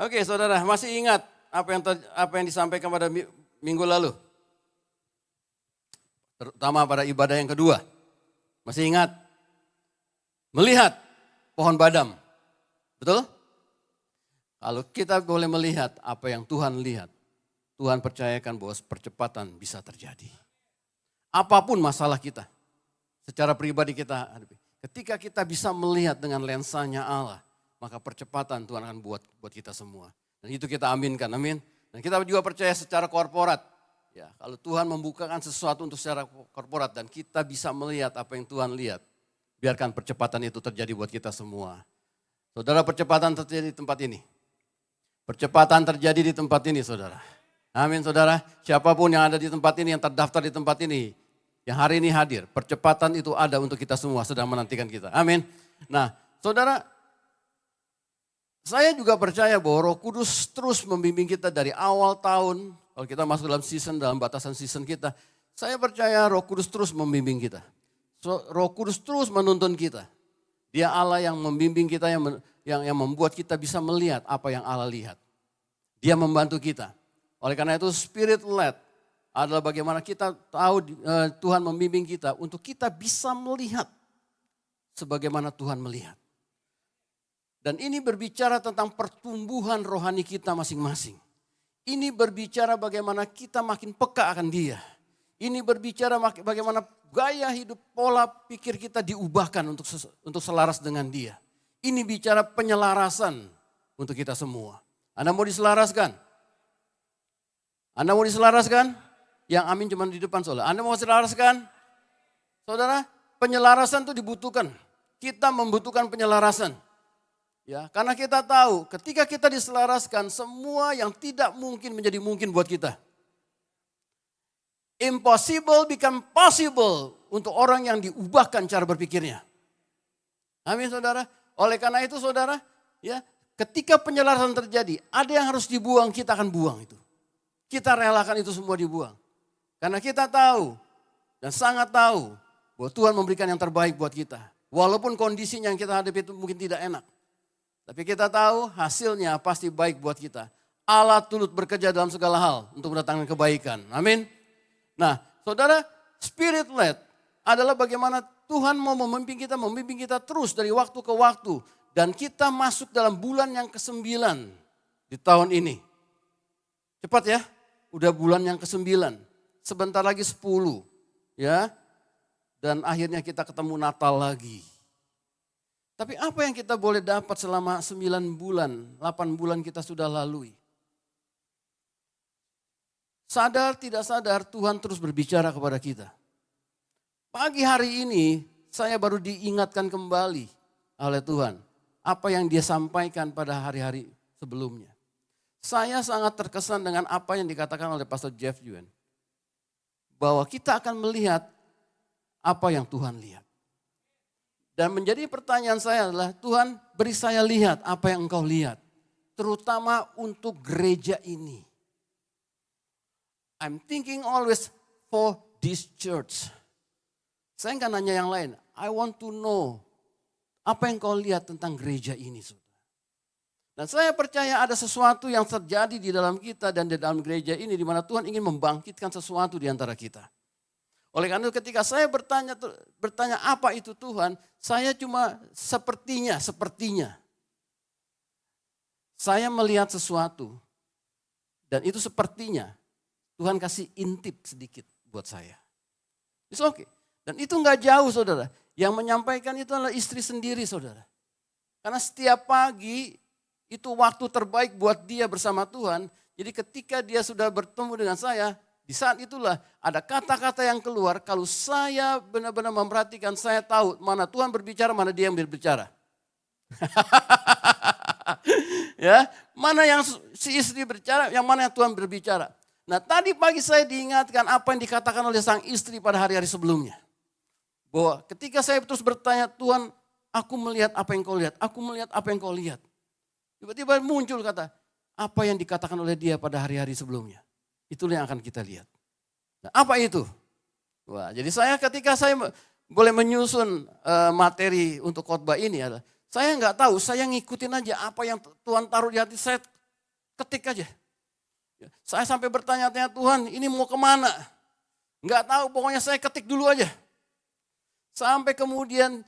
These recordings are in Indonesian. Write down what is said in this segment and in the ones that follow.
Oke, saudara, masih ingat apa yang disampaikan pada minggu lalu? Terutama pada ibadah yang kedua. Masih ingat? Melihat pohon badam. Betul? Kalau kita boleh melihat apa yang Tuhan lihat, Tuhan percayakan bahwa percepatan bisa terjadi. Apapun masalah kita, secara pribadi kita hadapi. Ketika kita bisa melihat dengan lensanya Allah, maka percepatan Tuhan akan buat kita semua. Dan itu kita aminkan, amin. Dan kita juga percaya secara korporat. Ya, kalau Tuhan membukakan sesuatu untuk secara korporat dan kita bisa melihat apa yang Tuhan lihat, biarkan percepatan itu terjadi buat kita semua. Saudara, percepatan terjadi di tempat ini. Percepatan terjadi di tempat ini, saudara. Amin, saudara. Siapapun yang ada di tempat ini, yang terdaftar di tempat ini, yang hari ini hadir, percepatan itu ada untuk kita semua, sedang menantikan kita. Amin. Nah, saudara, saya juga percaya bahwa Roh Kudus terus membimbing kita dari awal tahun. Kalau kita masuk dalam season, dalam batasan season kita, saya percaya Roh Kudus terus membimbing kita. Roh Kudus terus menuntun kita. Dia Allah yang membimbing kita, yang membuat kita bisa melihat apa yang Allah lihat. Dia membantu kita. Oleh karena itu Spirit led adalah bagaimana kita tahu Tuhan membimbing kita untuk kita bisa melihat sebagaimana Tuhan melihat. Dan ini berbicara tentang pertumbuhan rohani kita masing-masing. Ini berbicara bagaimana kita makin peka akan Dia. Ini berbicara bagaimana gaya hidup, pola pikir kita diubahkan untuk selaras dengan Dia. Ini bicara penyelarasan untuk kita semua. Anda mau diselaraskan? Anda mau diselaraskan? Yang amin cuma di depan saudara. Anda mau diselaraskan? Saudara, penyelarasan itu dibutuhkan. Kita membutuhkan penyelarasan. Ya, karena kita tahu ketika kita diselaraskan semua yang tidak mungkin menjadi mungkin buat kita. Impossible become possible untuk orang yang diubahkan cara berpikirnya. Amin, saudara. Oleh karena itu saudara, ya, ketika penyelarasan terjadi, ada yang harus dibuang, kita akan buang itu. Kita relakan itu semua dibuang. Karena kita tahu dan sangat tahu bahwa Tuhan memberikan yang terbaik buat kita. Walaupun kondisinya yang kita hadapi itu mungkin tidak enak. Tapi kita tahu hasilnya pasti baik buat kita. Allah turut bekerja dalam segala hal untuk mendatangkan kebaikan. Amin. Nah, saudara, Spirit led adalah bagaimana Tuhan mau membimbing kita terus dari waktu ke waktu. Dan kita masuk dalam bulan yang ke-9 di tahun ini. Cepat ya, udah bulan yang ke-9. Sebentar lagi 10. Ya, dan akhirnya kita ketemu Natal lagi. Tapi apa yang kita boleh dapat selama 9 bulan, 8 bulan kita sudah lalui? Sadar tidak sadar Tuhan terus berbicara kepada kita. Pagi hari ini saya baru diingatkan kembali oleh Tuhan. Apa yang Dia sampaikan pada hari-hari sebelumnya. Saya sangat terkesan dengan apa yang dikatakan oleh Pastor Jeff Yuen. Bahwa kita akan melihat apa yang Tuhan lihat. Dan menjadi pertanyaan saya adalah, Tuhan beri saya lihat apa yang Engkau lihat. Terutama untuk gereja ini. I'm thinking always for this church. Saya nggak nanya yang lain. I want to know apa yang Engkau lihat tentang gereja ini. Dan saya percaya ada sesuatu yang terjadi di dalam kita dan di dalam gereja ini. Di mana Tuhan ingin membangkitkan sesuatu di antara kita. Oleh karena itu ketika saya bertanya apa itu Tuhan, saya cuma sepertinya. Saya melihat sesuatu dan itu sepertinya Tuhan kasih intip sedikit buat saya. It's okay. Dan itu enggak jauh saudara. Yang menyampaikan itu adalah istri sendiri saudara. Karena setiap pagi itu waktu terbaik buat dia bersama Tuhan. Jadi ketika dia sudah bertemu dengan saya, di saat itulah ada kata-kata yang keluar, kalau saya benar-benar memperhatikan, saya tahu mana Tuhan berbicara, mana dia yang berbicara. Ya, mana yang si istri berbicara, yang mana yang Tuhan berbicara. Nah tadi pagi saya diingatkan apa yang dikatakan oleh sang istri pada hari-hari sebelumnya. Bahwa ketika saya terus bertanya, Tuhan aku melihat apa yang kau lihat, aku melihat apa yang kau lihat. Tiba-tiba muncul kata, apa yang dikatakan oleh dia pada hari-hari sebelumnya. Itulah yang akan kita lihat. Nah, apa itu? Wah, jadi ketika saya boleh menyusun materi untuk khotbah ini adalah saya nggak tahu, saya ngikutin aja apa yang Tuhan taruh di hati saya, ketik aja. Saya sampai bertanya-tanya, Tuhan ini mau kemana? Enggak tahu, pokoknya saya ketik dulu aja. Sampai kemudian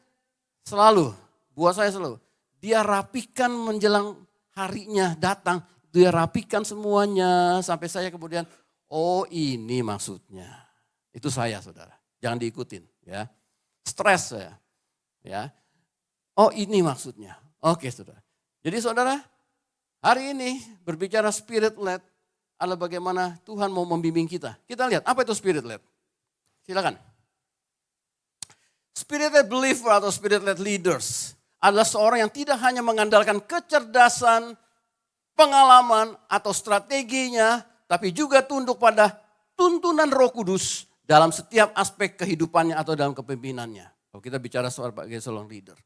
selalu, buat saya selalu, dia rapikan menjelang harinya datang. Dia rapikan semuanya sampai saya kemudian, oh ini maksudnya. Itu saya saudara, jangan diikutin ya. Stres saya. Ya. Oh ini maksudnya. Oke saudara. Jadi saudara, hari ini berbicara spirit led adalah bagaimana Tuhan mau membimbing kita. Kita lihat apa itu spirit led. Silakan. Spirit led believer atau spirit led leaders adalah seorang yang tidak hanya mengandalkan kecerdasan, pengalaman atau strateginya, tapi juga tunduk pada tuntunan Roh Kudus dalam setiap aspek kehidupannya atau dalam kepemimpinannya. Kalau kita bicara soal sebagai seorang leader.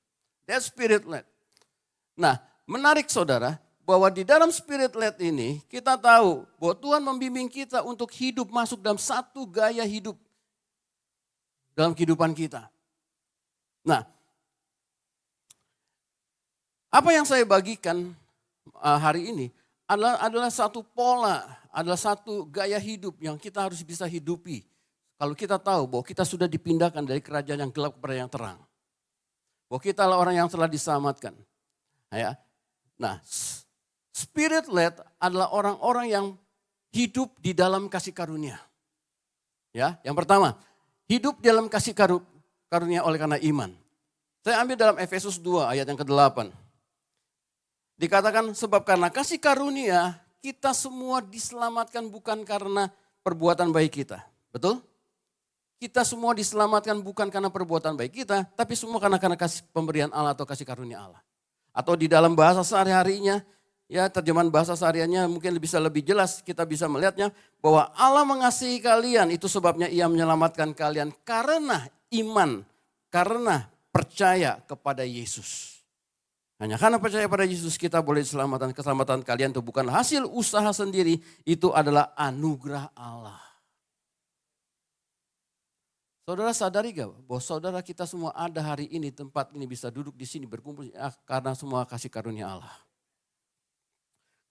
That's spirit led. Nah, menarik saudara, bahwa di dalam spirit led ini kita tahu bahwa Tuhan membimbing kita untuk hidup masuk dalam satu gaya hidup dalam kehidupan kita. Nah, apa yang saya bagikan hari ini adalah satu pola, adalah satu gaya hidup yang kita harus bisa hidupi. Kalau kita tahu bahwa kita sudah dipindahkan dari kerajaan yang gelap kepada yang terang. Bahwa kita adalah orang yang telah diselamatkan. Ya. Nah, spirit led adalah orang-orang yang hidup di dalam kasih karunia. Ya, yang pertama, hidup dalam kasih karunia oleh karena iman. Saya ambil dalam Efesus 2 ayat yang ke-8. Dikatakan sebab karena kasih karunia kita semua diselamatkan bukan karena perbuatan baik kita. Betul? Kita semua diselamatkan bukan karena perbuatan baik kita, tapi semua karena kasih pemberian Allah atau kasih karunia Allah. Atau di dalam bahasa sehari-harinya, ya terjemahan bahasa sehariannya mungkin bisa lebih jelas kita bisa melihatnya bahwa Allah mengasihi kalian, itu sebabnya Ia menyelamatkan kalian karena iman, karena percaya kepada Yesus. Hanya karena percaya pada Yesus kita boleh diselamatkan. Keselamatan kalian itu bukan hasil usaha sendiri, itu adalah anugerah Allah. Saudara sadari gak bahwa saudara kita semua ada hari ini, tempat ini bisa duduk di sini berkumpul karena semua kasih karunia Allah.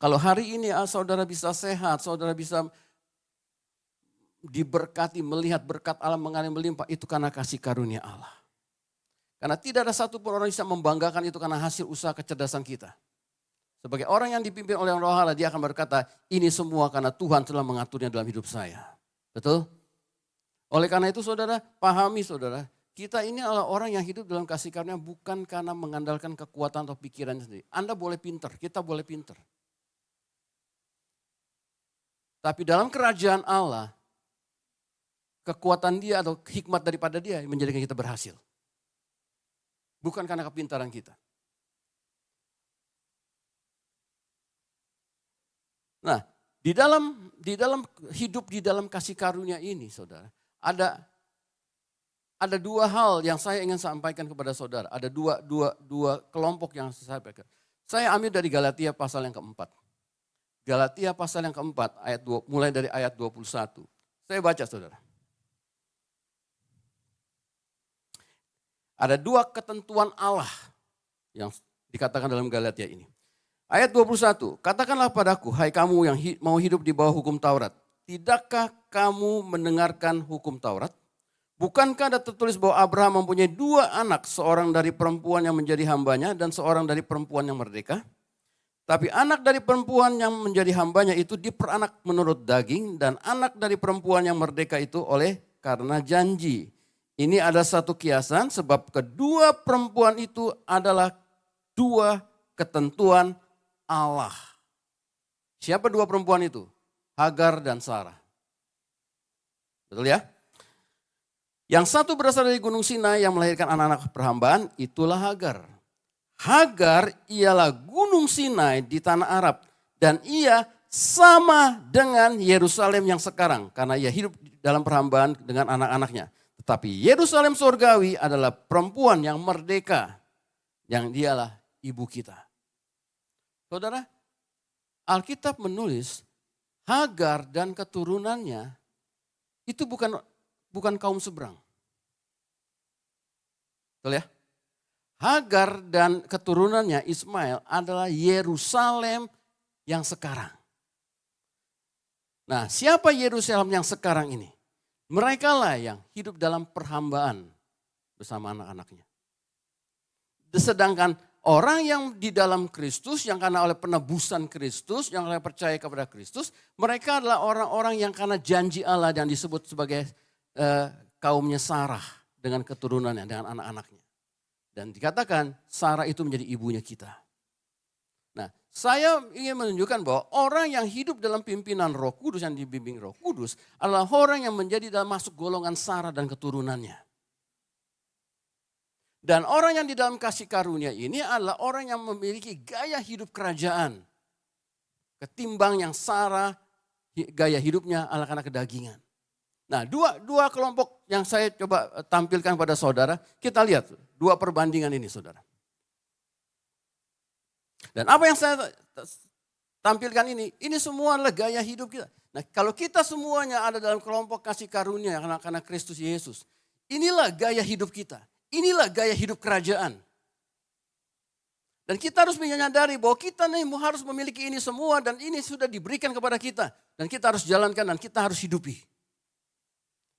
Kalau hari ini saudara bisa sehat, saudara bisa diberkati, melihat berkat Allah mengalir melimpah, itu karena kasih karunia Allah. Karena tidak ada satupun orang yang bisa membanggakan itu karena hasil usaha kecerdasan kita. Sebagai orang yang dipimpin oleh Roh Allah, dia akan berkata, ini semua karena Tuhan telah mengaturnya dalam hidup saya. Betul? Oleh karena itu saudara, pahami saudara, kita ini adalah orang yang hidup dalam kasih karunia bukan karena mengandalkan kekuatan atau pikiran sendiri. Anda boleh pintar, kita boleh pintar. Tapi dalam kerajaan Allah, kekuatan dia atau hikmat daripada dia menjadikan kita berhasil. Bukan karena kepintaran kita. Nah, di dalam hidup di dalam kasih karunia ini, saudara, ada dua hal yang saya ingin sampaikan kepada saudara. Ada dua kelompok yang saya sampaikan. Saya ambil dari Galatia pasal yang keempat. Galatia pasal yang keempat, mulai dari ayat 21. Saya baca saudara. Ada dua ketentuan Allah yang dikatakan dalam Galatia ini. Ayat 21, katakanlah padaku, hai kamu yang mau hidup di bawah hukum Taurat. Tidakkah kamu mendengarkan hukum Taurat? Bukankah ada tertulis bahwa Abraham mempunyai dua anak, seorang dari perempuan yang menjadi hambanya dan seorang dari perempuan yang merdeka? Tapi anak dari perempuan yang menjadi hambanya itu diperanak menurut daging dan anak dari perempuan yang merdeka itu oleh karena janji. Ini ada satu kiasan sebab kedua perempuan itu adalah dua ketentuan Allah. Siapa dua perempuan itu? Hagar dan Sarah. Betul ya? Yang satu berasal dari Gunung Sinai yang melahirkan anak-anak perhambaan, itulah Hagar. Hagar ialah Gunung Sinai di tanah Arab dan ia sama dengan Yerusalem yang sekarang karena ia hidup dalam perhambaan dengan anak-anaknya. Tetapi Yerusalem surgawi adalah perempuan yang merdeka, yang dialah ibu kita. Saudara, Alkitab menulis Hagar dan keturunannya itu bukan kaum seberang. Betul ya? Hagar dan keturunannya Ismail adalah Yerusalem yang sekarang. Nah, siapa Yerusalem yang sekarang ini? Mereka lah yang hidup dalam perhambaan bersama anak-anaknya. Sedangkan orang yang di dalam Kristus, yang karena oleh penebusan Kristus, yang oleh percaya kepada Kristus, mereka adalah orang-orang yang karena janji Allah yang disebut sebagai kaumnya Sarah dengan keturunannya, dengan anak-anaknya. Dan dikatakan Sarah itu menjadi ibunya kita. Nah, saya ingin menunjukkan bahwa orang yang hidup dalam pimpinan Roh Kudus, yang dibimbing Roh Kudus, adalah orang yang menjadi dalam masuk golongan Sarah dan keturunannya. Dan orang yang di dalam kasih karunia ini adalah orang yang memiliki gaya hidup kerajaan. Ketimbang yang Sarah, gaya hidupnya anak-anak kedagingan. Nah, dua kelompok yang saya coba tampilkan pada saudara, kita lihat dua perbandingan ini saudara. Dan apa yang saya tampilkan ini semua adalah gaya hidup kita. Nah, kalau kita semuanya ada dalam kelompok kasih karunia karena Kristus Yesus, inilah gaya hidup kita. Inilah gaya hidup kerajaan. Dan kita harus menyadari bahwa kita nih harus memiliki ini semua dan ini sudah diberikan kepada kita. Dan kita harus jalankan dan kita harus hidupi.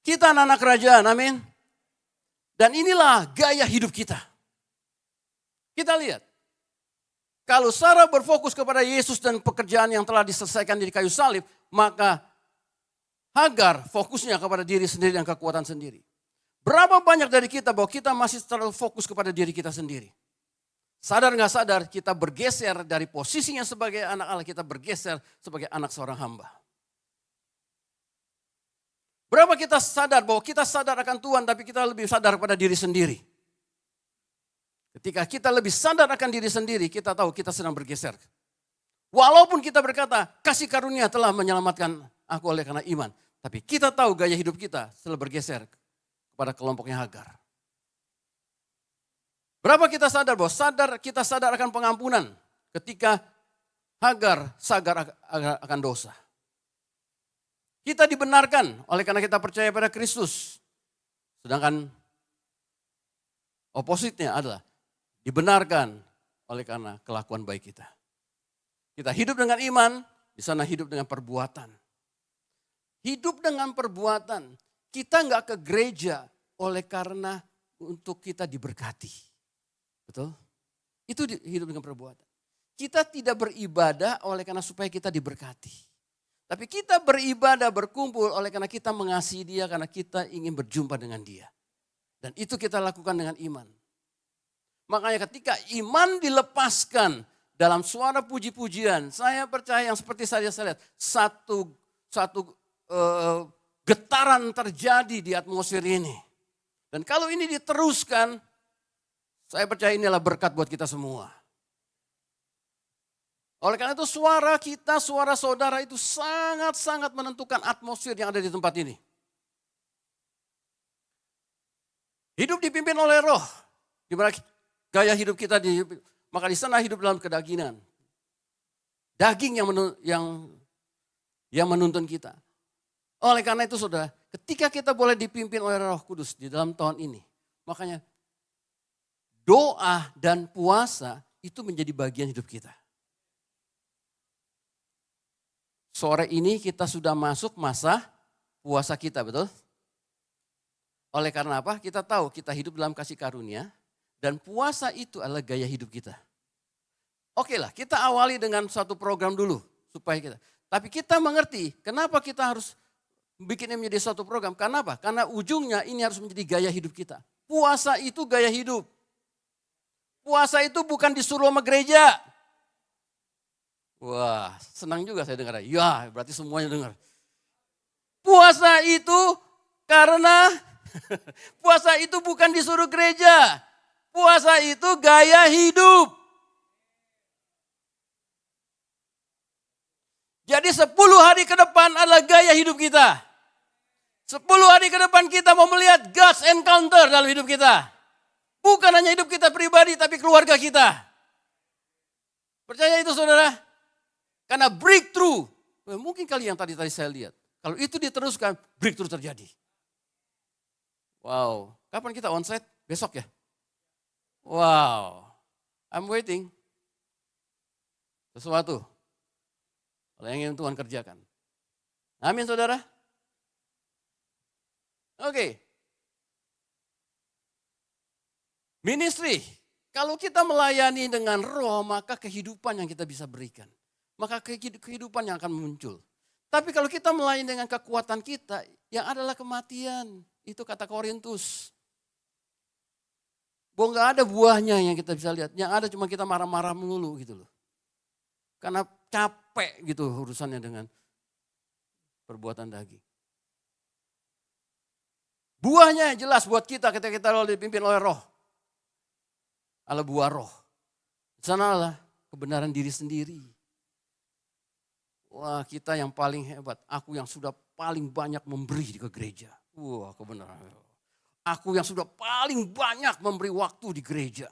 Kita anak-anak kerajaan, amin. Dan inilah gaya hidup kita. Kita lihat. Kalau Sarah berfokus kepada Yesus dan pekerjaan yang telah diselesaikan di kayu salib, maka Hagar fokusnya kepada diri sendiri dan kekuatan sendiri. Berapa banyak dari kita bahwa kita masih terlalu fokus kepada diri kita sendiri. Sadar nggak sadar kita bergeser dari posisinya sebagai anak Allah, kita bergeser sebagai anak seorang hamba. Berapa kita sadar bahwa kita sadar akan Tuhan tapi kita lebih sadar pada diri sendiri. Ketika kita lebih sadar akan diri sendiri, kita tahu kita sedang bergeser. Walaupun kita berkata, kasih karunia telah menyelamatkan aku oleh karena iman. Tapi kita tahu gaya hidup kita setelah bergeser kepada kelompoknya Hagar. Berapa kita sadar bahwa kita sadar akan pengampunan ketika Hagar sadar akan dosa. Kita dibenarkan oleh karena kita percaya pada Kristus. Sedangkan opositnya adalah dibenarkan oleh karena kelakuan baik kita. Kita hidup dengan iman, di sana hidup dengan perbuatan. Hidup dengan perbuatan. Kita nggak ke gereja oleh karena untuk kita diberkati. Betul? Itu hidup dengan perbuatan. Kita tidak beribadah oleh karena supaya kita diberkati. Tapi kita beribadah, berkumpul oleh karena kita mengasihi dia, karena kita ingin berjumpa dengan dia. Dan itu kita lakukan dengan iman. Makanya ketika iman dilepaskan dalam suara puji-pujian, saya percaya yang seperti saya lihat, satu getaran terjadi di atmosfer ini. Dan kalau ini diteruskan, saya percaya inilah berkat buat kita semua. Oleh karena itu suara kita, suara saudara itu sangat-sangat menentukan atmosfer yang ada di tempat ini. Hidup dipimpin oleh Roh, di mana gaya hidup kita maka di sana hidup dalam kedagingan. Daging yang menuntun kita. Oleh karena itu saudara, ketika kita boleh dipimpin oleh Roh Kudus di dalam tahun ini, makanya doa dan puasa itu menjadi bagian hidup kita. Sore ini kita sudah masuk masa puasa kita, betul? Oleh karena apa? Kita tahu kita hidup dalam kasih karunia dan puasa itu adalah gaya hidup kita. Oke lah, kita awali dengan satu program dulu supaya kita. Tapi kita mengerti kenapa kita harus bikinnya menjadi satu program. Kenapa? Karena ujungnya ini harus menjadi gaya hidup kita. Puasa itu gaya hidup. Puasa itu bukan disuruh sama gereja. Wah, senang juga saya dengar. Ya, berarti semuanya dengar. Puasa itu karena puasa itu bukan disuruh gereja. Puasa itu gaya hidup. Jadi 10 hari ke depan adalah gaya hidup kita. 10 hari ke depan kita mau melihat God's encounter dalam hidup kita. Bukan hanya hidup kita pribadi tapi keluarga kita. Percaya itu saudara? Karena breakthrough, mungkin kali yang tadi saya lihat. Kalau itu diteruskan, breakthrough terjadi. Wow, kapan kita onsite? Besok ya? Wow, I'm waiting. Sesuatu. Kalau yang ingin Tuhan kerjakan. Amin saudara. Oke. Ministry. Kalau kita melayani dengan roh, maka kehidupan yang kita bisa berikan. Maka kehidupan yang akan muncul. Tapi kalau kita melayani dengan kekuatan kita, yang adalah kematian. Itu kata Korintus. Bahwa gak ada buahnya yang kita bisa lihat. Yang ada cuma kita marah-marah melulu gitu loh. Karena capek gitu urusannya dengan perbuatan daging. Buahnya jelas buat kita ketika kita dipimpin oleh roh. Adalah buah roh. Di sana adalah kebenaran diri sendiri. Wah, kita yang paling hebat. Aku yang sudah paling banyak memberi ke gereja. Wah, kebenaran. Aku yang sudah paling banyak memberi waktu di gereja.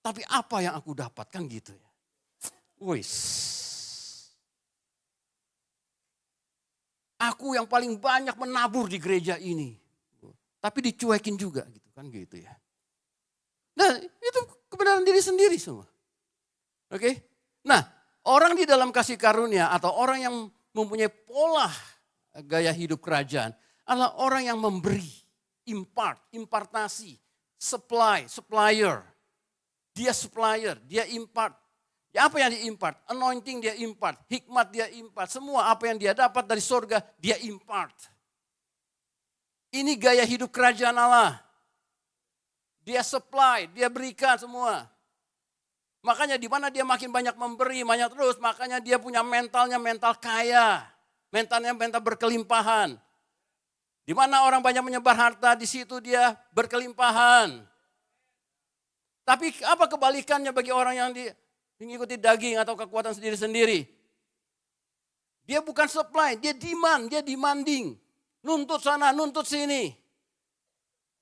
Tapi apa yang aku dapatkan gitu ya. Wis. Aku yang paling banyak menabur di gereja ini. Tapi dicuekin juga gitu kan gitu ya. Nah, itu kebenaran diri sendiri semua. Oke? Nah, orang di dalam kasih karunia atau orang yang mempunyai pola gaya hidup kerajaan adalah orang yang memberi, impartasi, supplier. Dia supplier, dia impart. Apa yang dia impart? Anointing dia impart, hikmat dia impart. Semua apa yang dia dapat dari surga dia impart. Ini gaya hidup kerajaan Allah. Dia supply, dia berikan semua. Makanya di mana dia makin banyak memberi, banyak terus, makanya dia punya mentalnya mental kaya. Mentalnya mental berkelimpahan. Di mana orang banyak menyebar harta, di situ dia berkelimpahan. Tapi apa kebalikannya bagi orang yang mengikuti daging atau kekuatan sendiri-sendiri? Dia bukan supply, dia demand, dia demanding. Nuntut sana, nuntut sini.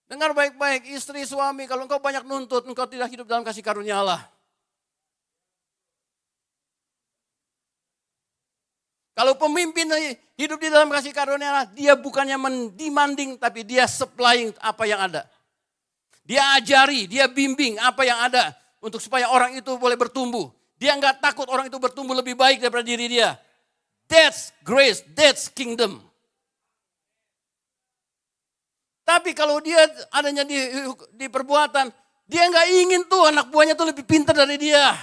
Dengar baik-baik, istri, suami, kalau engkau banyak nuntut, engkau tidak hidup dalam kasih karunia Allah. Kalau pemimpin hidup di dalam kasih karunia Allah, dia bukannya mendemanding, tapi dia supplying apa yang ada. Dia ajari, dia bimbing apa yang ada, untuk supaya orang itu boleh bertumbuh. Dia enggak takut orang itu bertumbuh lebih baik daripada diri dia. That's grace, that's kingdom. Tapi kalau dia adanya di perbuatan, dia enggak ingin tuh anak buahnya tuh lebih pintar dari dia.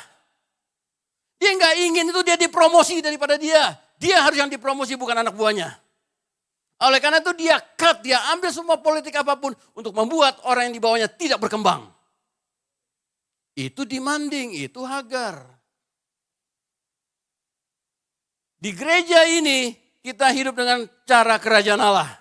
Dia enggak ingin itu dia dipromosi daripada dia. Dia harus yang dipromosi bukan anak buahnya. Oleh karena itu dia cut, dia ambil semua politik apapun untuk membuat orang yang di bawahnya tidak berkembang. Itu demanding, itu Hagar. Di gereja ini kita hidup dengan cara kerajaan Allah.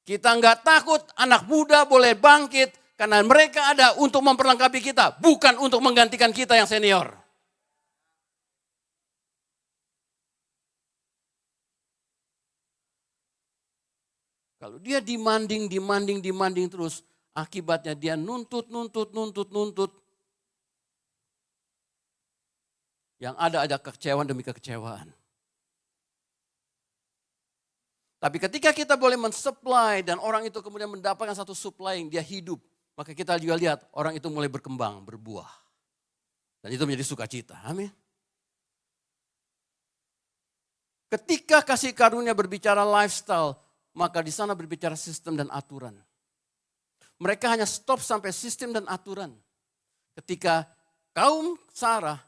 Kita enggak takut anak muda boleh bangkit karena mereka ada untuk memperlengkapi kita, bukan untuk menggantikan kita yang senior. Kalau dia demanding terus, akibatnya dia nuntut. Yang ada kekecewaan demi kekecewaan. Tapi ketika kita boleh mensupply dan orang itu kemudian mendapatkan satu supply yang dia hidup, maka kita juga lihat orang itu mulai berkembang, berbuah. Dan itu menjadi sukacita. Amin. Ketika kasih karunia berbicara lifestyle, maka di sana berbicara sistem dan aturan. Mereka hanya stop sampai sistem dan aturan. Ketika kaum Sarah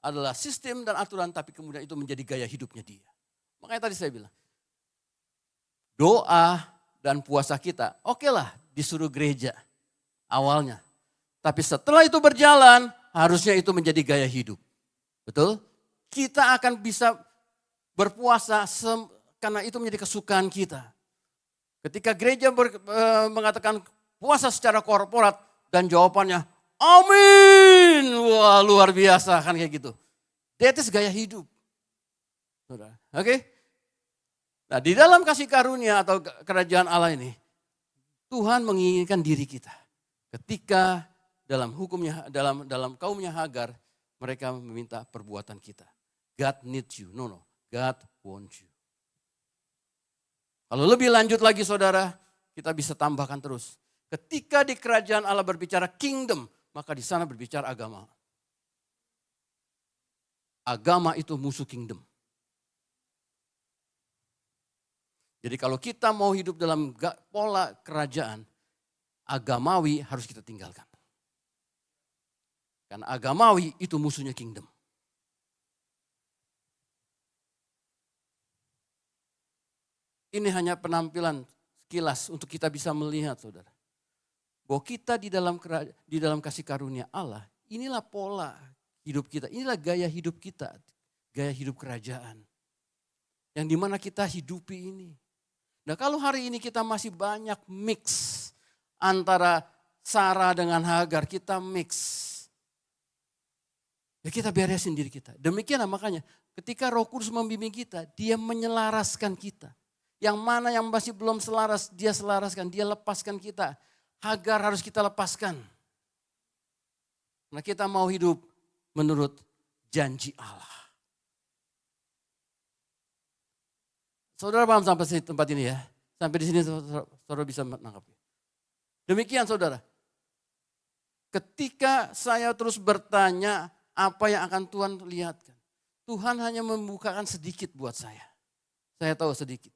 adalah sistem dan aturan, tapi kemudian itu menjadi gaya hidupnya dia. Makanya tadi saya bilang, doa dan puasa kita, oke lah disuruh gereja awalnya. Tapi setelah itu berjalan, harusnya itu menjadi gaya hidup. Betul? Kita akan bisa berpuasa karena itu menjadi kesukaan kita. Ketika gereja mengatakan puasa secara korporat dan jawabannya, amin. Wah luar biasa kan kayak gitu. That is gaya hidup. Oke? Nah di dalam kasih karunia atau kerajaan Allah ini, Tuhan menginginkan diri kita. Ketika dalam hukumnya, dalam kaumnya Hagar, mereka meminta perbuatan kita. God needs you. No. God wants you. Kalau lebih lanjut lagi saudara, kita bisa tambahkan terus. Ketika di kerajaan Allah berbicara kingdom, maka di sana berbicara agama. Agama itu musuh kingdom. Jadi kalau kita mau hidup dalam pola kerajaan, agamawi harus kita tinggalkan. Karena agamawi itu musuhnya kingdom. Ini hanya penampilan sekilas untuk kita bisa melihat, saudara. Bahwa kita di dalam kasih karunia Allah, inilah pola hidup kita, inilah gaya hidup kita, gaya hidup kerajaan. Yang dimana kita hidupi ini. Nah kalau hari ini kita masih banyak mix antara Sarah dengan Hagar, kita mix. Ya kita beresin diri kita. Demikianlah makanya ketika Roh Kudus membimbing kita, dia menyelaraskan kita. Yang mana yang masih belum selaras, dia selaraskan, dia lepaskan kita. Hagar harus kita lepaskan. Nah kita mau hidup menurut janji Allah. Saudara paham sampai tempat ini ya? Sampai di sini saudara bisa menangkap. Demikian saudara. Ketika saya terus bertanya apa yang akan Tuhan lihatkan. Tuhan hanya membukakan sedikit buat saya. Saya tahu sedikit.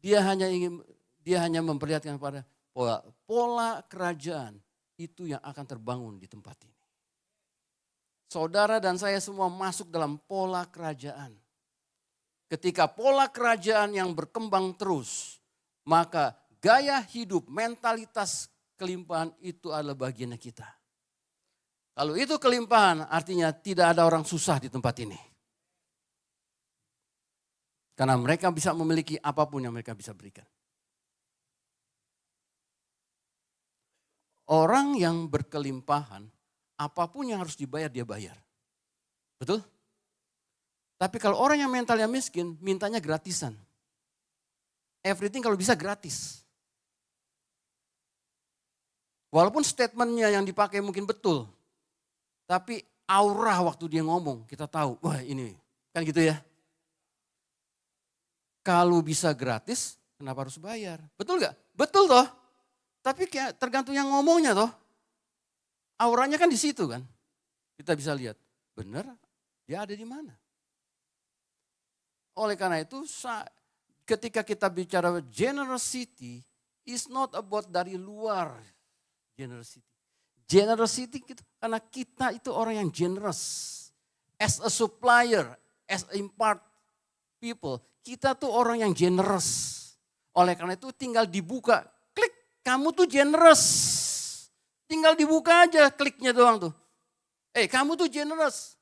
Dia hanya memperlihatkan pada pola kerajaan itu yang akan terbangun di tempat ini. Saudara dan saya semua masuk dalam pola kerajaan. Ketika pola kerajaan yang berkembang terus, maka gaya hidup, mentalitas kelimpahan itu adalah bagiannya kita. Kalau itu kelimpahan artinya tidak ada orang susah di tempat ini. Karena mereka bisa memiliki apapun yang mereka bisa berikan. Orang yang berkelimpahan, apapun yang harus dibayar, dia bayar. Betul? Tapi kalau orang yang mentalnya miskin, mintanya gratisan. Everything kalau bisa gratis. Walaupun statementnya yang dipakai mungkin betul. Tapi aura waktu dia ngomong, kita tahu, wah ini, kan gitu ya. Kalau bisa gratis, kenapa harus bayar? Betul gak? Betul toh. Tapi tergantung yang ngomongnya toh. Auranya kan di situ kan. Kita bisa lihat, benar dia ada di mana. Oleh karena itu, ketika kita bicara generosity, is not about dari luar generosity. Generosity karena kita itu orang yang generous. As a supplier, as a impart people, kita tuh orang yang generous. Oleh karena itu tinggal dibuka, klik, kamu tuh generous. Tinggal dibuka aja kliknya doang tuh. Kamu tuh generous.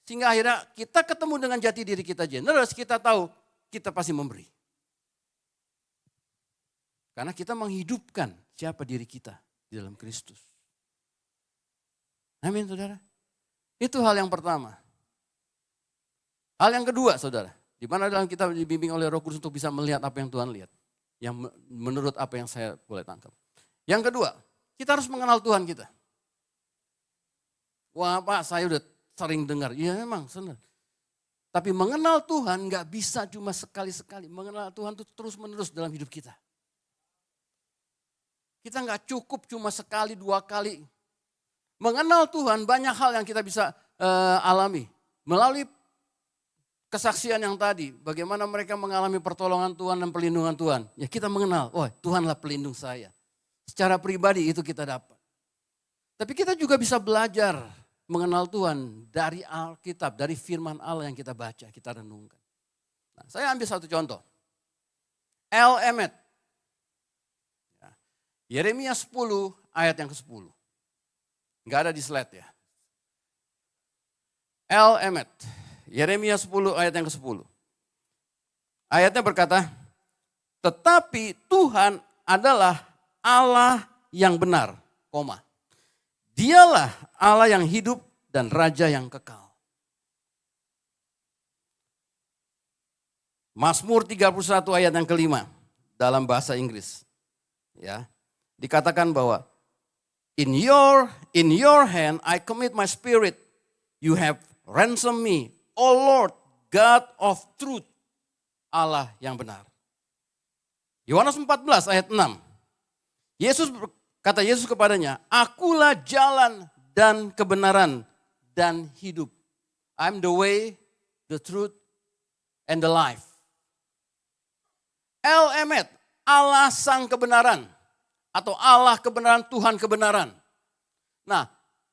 Sehingga akhirnya kita ketemu dengan jati diri kita generous, kita tahu kita pasti memberi. Karena kita menghidupkan siapa diri kita di dalam Kristus. Amin saudara. Itu hal yang pertama. Hal yang kedua saudara. Di mana dalam kita dibimbing oleh Roh Kudus untuk bisa melihat apa yang Tuhan lihat. Yang menurut apa yang saya boleh tangkap. Yang kedua, kita harus mengenal Tuhan kita. Wah Pak, saya udah sering dengar. Iya memang, benar. Tapi mengenal Tuhan gak bisa cuma sekali-sekali. Mengenal Tuhan itu terus-menerus dalam hidup kita. Kita gak cukup cuma sekali, 2 kali. Mengenal Tuhan banyak hal yang kita bisa alami. Melalui kesaksian yang tadi, bagaimana mereka mengalami pertolongan Tuhan dan perlindungan Tuhan. Ya kita mengenal, Tuhanlah pelindung saya. Secara pribadi itu kita dapat. Tapi kita juga bisa belajar mengenal Tuhan dari Alkitab, dari firman Allah yang kita baca, kita renungkan. Nah, saya ambil satu contoh. L. Emmett. Yeremia 10 ayat yang ke-10. Enggak ada di slide ya. L. Emmett. Yeremia 10 ayat yang ke-10. Ayatnya berkata, tetapi Tuhan adalah Allah yang benar, Dialah Allah yang hidup dan Raja yang kekal. Mazmur 31 ayat yang ke-5 dalam bahasa Inggris. Ya, dikatakan bahwa in your hand I commit my spirit. You have ransomed me. O Lord, God of truth, Allah yang benar. Yohanes 14 ayat 6. Kata Yesus kepadanya, akulah jalan dan kebenaran dan hidup. I'm the way, the truth, and the life. El Emet, Allah sang kebenaran. Atau Allah kebenaran, Tuhan kebenaran. Nah,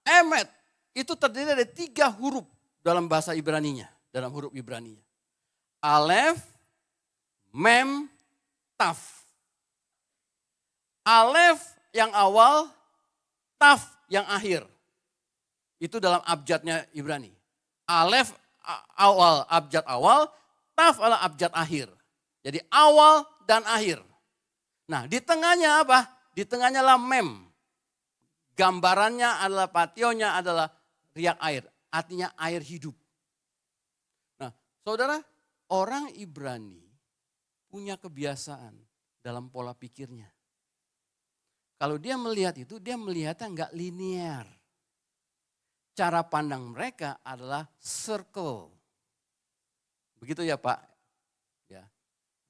Emet itu terdiri dari 3 huruf dalam bahasa Ibraninya. Dalam huruf Ibraninya. Alef, Mem, Taf. Alef yang awal, Taf yang akhir. Itu dalam abjadnya Ibrani. Alef awal, abjad awal, Taf adalah abjad akhir. Jadi awal dan akhir. Nah di tengahnya apa? Di tengahnya lah Mem. Gambarannya adalah pationya adalah riak air. Artinya air hidup. Nah saudara, orang Ibrani punya kebiasaan dalam pola pikirnya. Kalau dia melihat itu, dia melihatnya enggak linear. Cara pandang mereka adalah circle. Begitu ya Pak? Ya,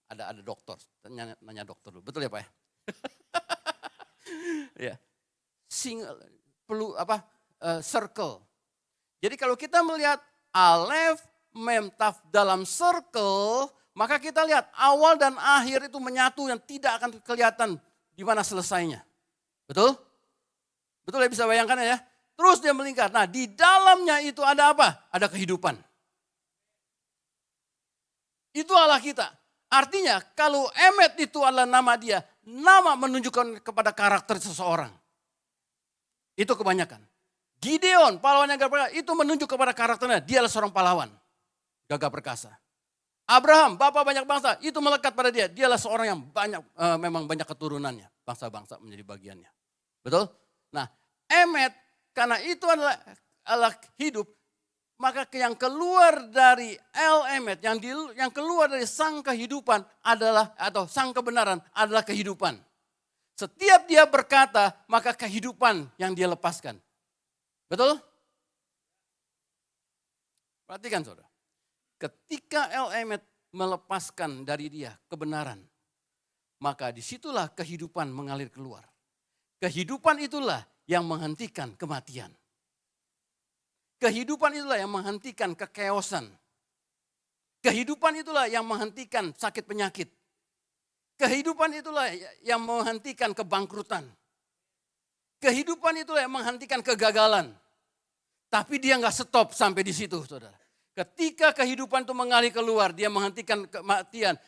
ada dokter, nanya dokter dulu. Betul ya Pak ya? Ya. Circle. Jadi kalau kita melihat alef, mem, taf dalam circle, maka kita lihat awal dan akhir itu menyatu yang tidak akan kelihatan di mana selesainya. Betul? Betul ya, bisa bayangkan ya? Terus dia melingkar. Nah di dalamnya itu ada apa? Ada kehidupan. Itu Allah kita. Artinya kalau Emet itu adalah nama dia, nama menunjukkan kepada karakter seseorang. Itu kebanyakan. Gideon, pahlawan yang gagah perkasa, itu menunjuk kepada karakternya. Dia adalah seorang pahlawan, gagah perkasa. Abraham, bapak banyak bangsa, itu melekat pada dia. Dia adalah seorang yang memang banyak keturunannya. Bangsa-bangsa menjadi bagiannya. Betul? Nah, Emet, karena itu adalah hidup, maka yang keluar dari El Emet, yang keluar dari sang kehidupan adalah, atau sang kebenaran adalah kehidupan. Setiap dia berkata, maka kehidupan yang dia lepaskan. Betul? Perhatikan saudara. Ketika El Emet melepaskan dari dia kebenaran, maka disitulah kehidupan mengalir keluar. Kehidupan itulah yang menghentikan kematian. Kehidupan itulah yang menghentikan kekeosan. Kehidupan itulah yang menghentikan sakit penyakit. Kehidupan itulah yang menghentikan kebangkrutan. Kehidupan itulah yang menghentikan kegagalan. Tapi dia nggak stop sampai di situ, saudara. Ketika kehidupan itu mengalir keluar, dia menghentikan kematian.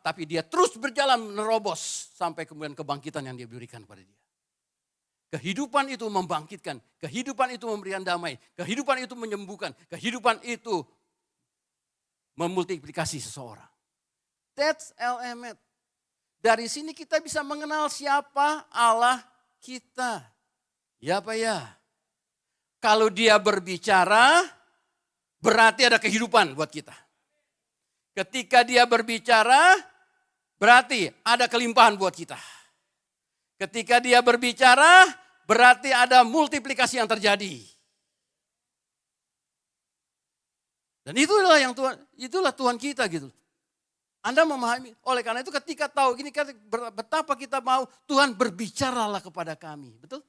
Tapi dia terus berjalan menerobos sampai kemudian kebangkitan yang dia berikan pada dia. Kehidupan itu membangkitkan, kehidupan itu memberikan damai, kehidupan itu menyembuhkan, kehidupan itu memultiplikasi seseorang. That's El Emet. Dari sini kita bisa mengenal siapa Allah kita. Ya Pak ya. Kalau dia berbicara, berarti ada kehidupan buat kita. Ketika dia berbicara, berarti ada kelimpahan buat kita. Ketika dia berbicara, berarti ada multiplikasi yang terjadi. Dan itulah Tuhan kita gitu. Anda memahami, oleh karena itu ketika tahu gini, betapa kita mau Tuhan berbicaralah kepada kami. Betul?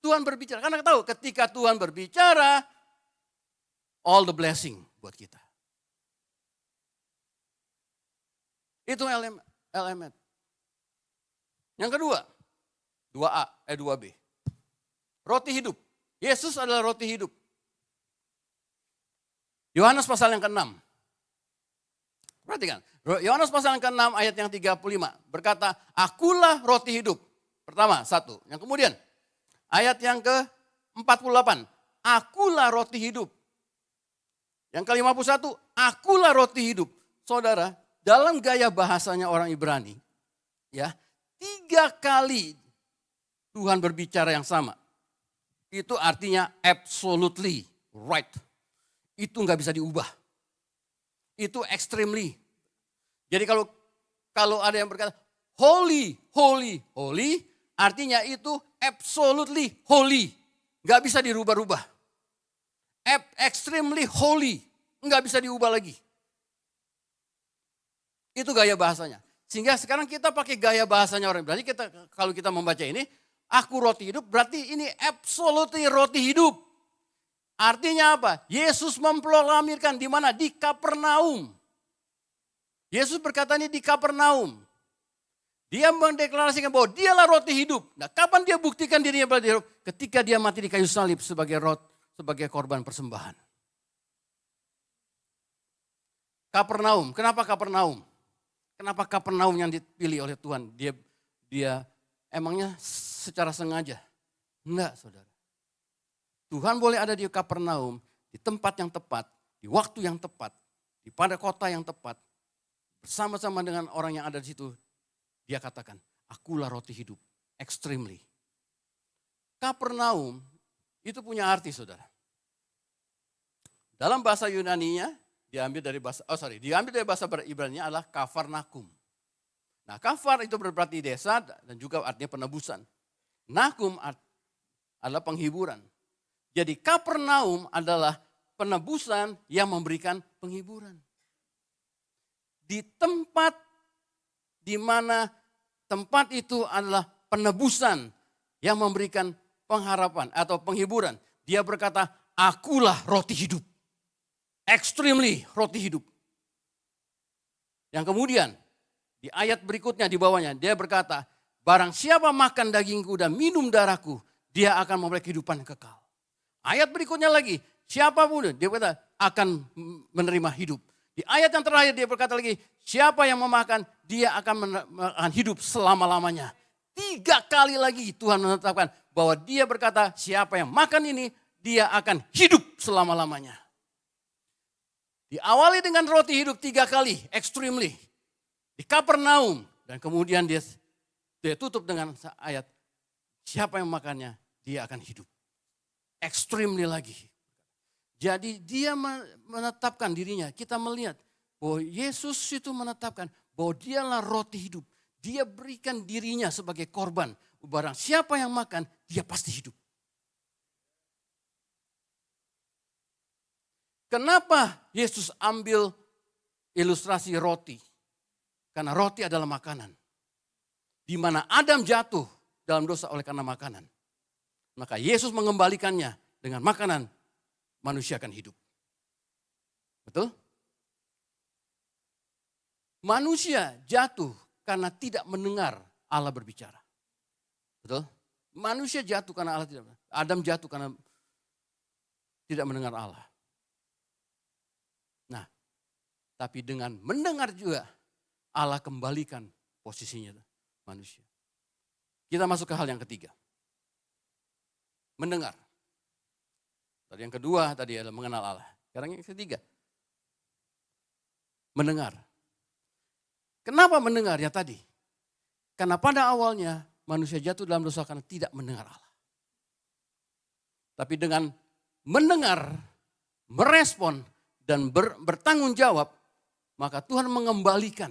Tuhan berbicara, karena tahu ketika Tuhan berbicara, all the blessing buat kita. Itu elemen. Yang kedua, 2B. Roti hidup. Yesus adalah roti hidup. Yohanes pasal yang ke-6. Perhatikan. Yohanes pasal yang ke-6 ayat yang 35. Berkata, akulah roti hidup. Pertama, 1. Yang kemudian, ayat yang ke-48. Akulah roti hidup. Yang ke-51, akulah roti hidup. Saudara, dalam gaya bahasanya orang Ibrani, ya, 3 kali Tuhan berbicara yang sama. Itu artinya absolutely right. Itu nggak bisa diubah. Itu extremely. Jadi kalau ada yang berkata holy, holy, holy, artinya itu absolutely holy. Nggak bisa dirubah-rubah. Extremely holy. Nggak bisa diubah lagi. Itu gaya bahasanya. Sehingga sekarang kita pakai gaya bahasanya orang. Berarti kalau kita membaca ini, aku roti hidup, berarti ini absolutely roti hidup. Artinya apa? Yesus memproklamirkan di mana? Di Kapernaum. Yesus berkata ini di Kapernaum. Dia mendeklarasikan bahwa dialah roti hidup. Nah, kapan dia buktikan dirinya roti hidup? Ketika dia mati di kayu salib sebagai sebagai korban persembahan. Kapernaum, kenapa Kapernaum? Kenapa Kapernaum yang dipilih oleh Tuhan? Dia emangnya secara sengaja? Enggak, saudara. Tuhan boleh ada di Kapernaum, di tempat yang tepat, di waktu yang tepat, pada kota yang tepat, bersama-sama dengan orang yang ada di situ. Dia katakan, akulah roti hidup, extremely. Kapernaum itu punya arti, saudara. Dalam bahasa Yunaninya, diambil dari bahasa Ibrani-nya adalah Kafarnakum. Nah, kafar itu berarti desa dan juga artinya penebusan. Nakum adalah penghiburan. Jadi Kapernaum adalah penebusan yang memberikan penghiburan. Di tempat di mana tempat itu adalah penebusan yang memberikan pengharapan atau penghiburan. Dia berkata, akulah roti hidup. Extremely roti hidup. Yang kemudian di ayat berikutnya di bawahnya dia berkata, barang siapa makan dagingku dan minum darahku, dia akan memperoleh kehidupan kekal. Ayat berikutnya lagi, siapapun dia berkata akan menerima hidup. Di ayat yang terakhir dia berkata lagi, siapa yang memakan dia akan hidup selama-lamanya. 3 kali lagi Tuhan menetapkan bahwa dia berkata siapa yang makan ini dia akan hidup selama-lamanya. Diawali dengan roti hidup 3 kali, extremely. Di Kapernaum. Dan kemudian dia tutup dengan ayat, siapa yang makannya, dia akan hidup. Extremely lagi. Jadi dia menetapkan dirinya, kita melihat bahwa Yesus itu menetapkan bahwa dialah roti hidup. Dia berikan dirinya sebagai korban. Barang siapa yang makan, dia pasti hidup. Kenapa Yesus ambil ilustrasi roti? Karena roti adalah makanan. Di mana Adam jatuh dalam dosa oleh karena makanan. Maka Yesus mengembalikannya dengan makanan, manusia akan hidup. Betul? Manusia jatuh karena tidak mendengar Allah berbicara. Betul? Manusia jatuh karena Allah tidak. Adam jatuh karena tidak mendengar Allah. Nah, tapi dengan mendengar juga Allah kembalikan posisinya manusia. Kita masuk ke hal yang ketiga. Mendengar. Tadi yang kedua tadi adalah mengenal Allah. Sekarang yang ketiga. Mendengar. Kenapa mendengarnya tadi? Karena pada awalnya manusia jatuh dalam dosa karena tidak mendengar Allah. Tapi dengan mendengar, merespon, dan bertanggung jawab, maka Tuhan mengembalikan